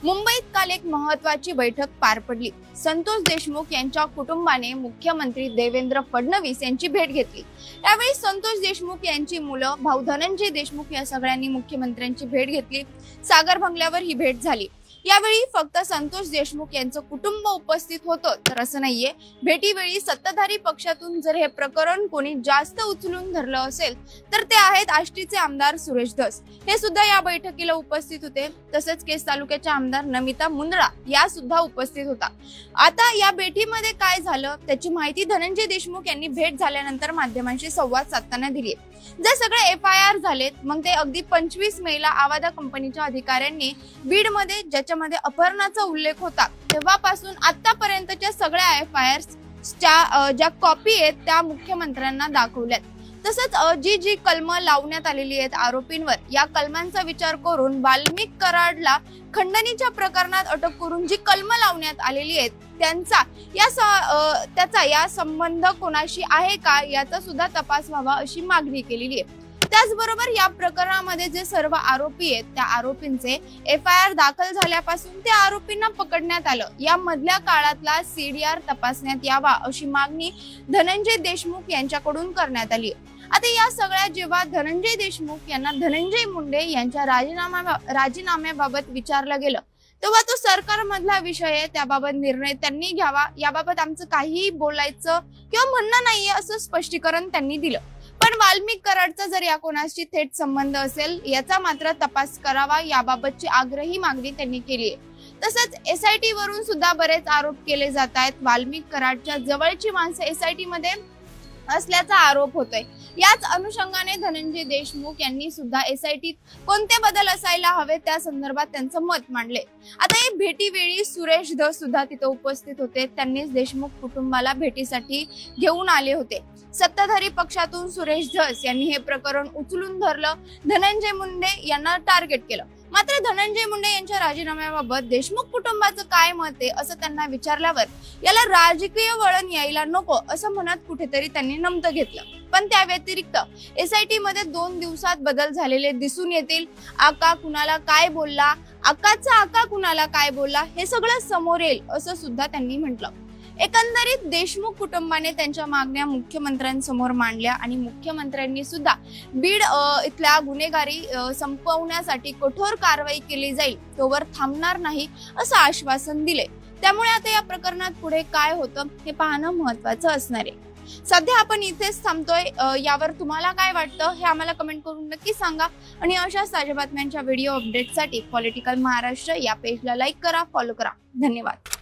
मुंबईत काल एक महत्त्वाची बैठक पार पडली। संतोष देशमुख यांच्या कुटुंबाने मुख्यमंत्री देवेंद्र फडणवीस यांची भेट घेतली। यावेळी संतोष देशमुख यांची मुलं, भाऊ धनंजय देशमुख या सगळ्यांनी मुख्यमंत्र्यांची भेट घेतली। सागर बंगल्यावर ही भेट झाली। यावेळी फक्त संतोष देशमुख यांचं कुटुंब उपस्थित होतं तर असं नाहीये। भेटीवेळी सत्ताधारी पक्षातून जर हे प्रकरण कोणी जास्त उचलून धरलं असेल तर ते आहेत आष्टीचे आमदार सुरेश धस। हे सुद्धा या बैठकीला उपस्थित होते। तसेच केस तालुक्याच्या आमदार नमिता मुंदडा या सुद्धा उपस्थित होता। आता या भेटीमध्ये काय झालं त्याची माहिती धनंजय देशमुख यांनी भेट झाल्यानंतर माध्यमांशी संवाद साधताना दिली। जे सगळे FIR झालेत मग ते अगदी 25 मेला आवादा कंपनीच्या अधिकाऱ्यांनी बीड मध्ये ज्याच्यामध्ये अपहरणाचा उल्लेख होता तेव्हापासून आतापर्यंतच्या सगळ्या FIRच्या ज्या कॉपी आहेत त्या मुख्यमंत्र्यांना दाखवल्यात। तसंच जी कलम लावण्यात आलेली आहेत आरोपींवर या कलमांचा विचार करून वाल्मिक कराडला खंडणीच्या प्रकरणात अटक करून जी कलम लावण्यात आलेली आहेत त्याचा या संबंध कोणाशी आहे का याचा सुद्धा तपास व्हावा अशी मागणी केलेली आहे। त्याचबरोबर या प्रकरणामध्ये जे सर्व आरोपी आहेत त्या आरोपींचे FIR दाखल झाल्यापासून त्या आरोपींना पकडण्यात आलं या मधल्या काळातला CDR तपासण्यात यावा अशी मागणी धनंजय देशमुख यांच्याकडून करण्यात आली। आता या सगळ्या जेव्हा धनंजय देशमुख यांना धनंजय मुंडे यांच्या राजीनाम्याबाबत विचारलं गेलं तेव्हा तो सरकारमधला विषय आहे, त्याबाबत निर्णय त्यांनी घ्यावा, याबाबत आमचं काहीही बोलायचं किंवा म्हणणं नाहीये असं स्पष्टीकरण त्यांनी दिलं। पण वाल्मिक कराडचा जर या कोणाशी थेट संबंध असेल याचा मात्र तपास करावा याबाबतची आग्रही मागणी त्यांनी केली आहे। तसंच SIT वरून सुद्धा बरेच आरोप केले जात आहेत। वाल्मिक कराडच्या जवळची माणसं SIT मध्ये असल्याचा आरोप होतोय। याच अनुषंगाने धनंजय देशमुख यांनी सुद्धा SITत कोणते बदल असायला हवे त्या संदर्भात त्यांचं मत मांडले। आता या भेटीवेळी सुरेश धस सुद्धा तिथे उपस्थित होते। त्यांनीच देशमुख कुटुंबाला भेटीसाठी घेऊन आले होते। सत्ताधारी पक्षातून सुरेश धस यांनी हे प्रकरण उचलून धरलं, धनंजय मुंडे यांना टार्गेट केलं। मात्र धनंजय मुंडे यांच्या राजीनाम्याबाबत देशमुख कुटुंबाचं काय मत आहे असं त्यांना विचारल्यावर याला राजकीय वळण यायला नको असं म्हणत कुठेतरी त्यांनी नमतं घेतलं। पण त्या व्यतिरिक्त SIT मध्ये 2 दिवसात बदल झालेले दिसून येतील। आका कुणाला काय बोलला, आकाचा आका कुणाला काय बोलला हे सगळं समोर येईल असं सुद्धा त्यांनी म्हटलं। एकंदरीत देशमुख कुटुंबाने त्यांच्या मागण्या मुख्यमंत्र्यांसमोर मांडल्या आणि मुख्यमंत्र्यांनी सुद्धा बीड इथल्या गुन्हेगारी संपवण्यासाठी कठोर कारवाई केली जाईल तोवर थांबणार नाही असं आश्वासन दिले। त्यामुळे आता या प्रकरणात पुढे काय होतं हे पाहणं महत्त्वाचं असणार आहे। सध्या आपण इथेच थांबतोय। यावर तुम्हाला काय वाटतं हे आम्हाला कमेंट करून नक्की सांगा आणि अशाच ताज्या बातम्यांच्या व्हिडिओ अपडेटसाठी पॉलिटिकल महाराष्ट्र या पेजला लाईक करा, फॉलो करा। धन्यवाद।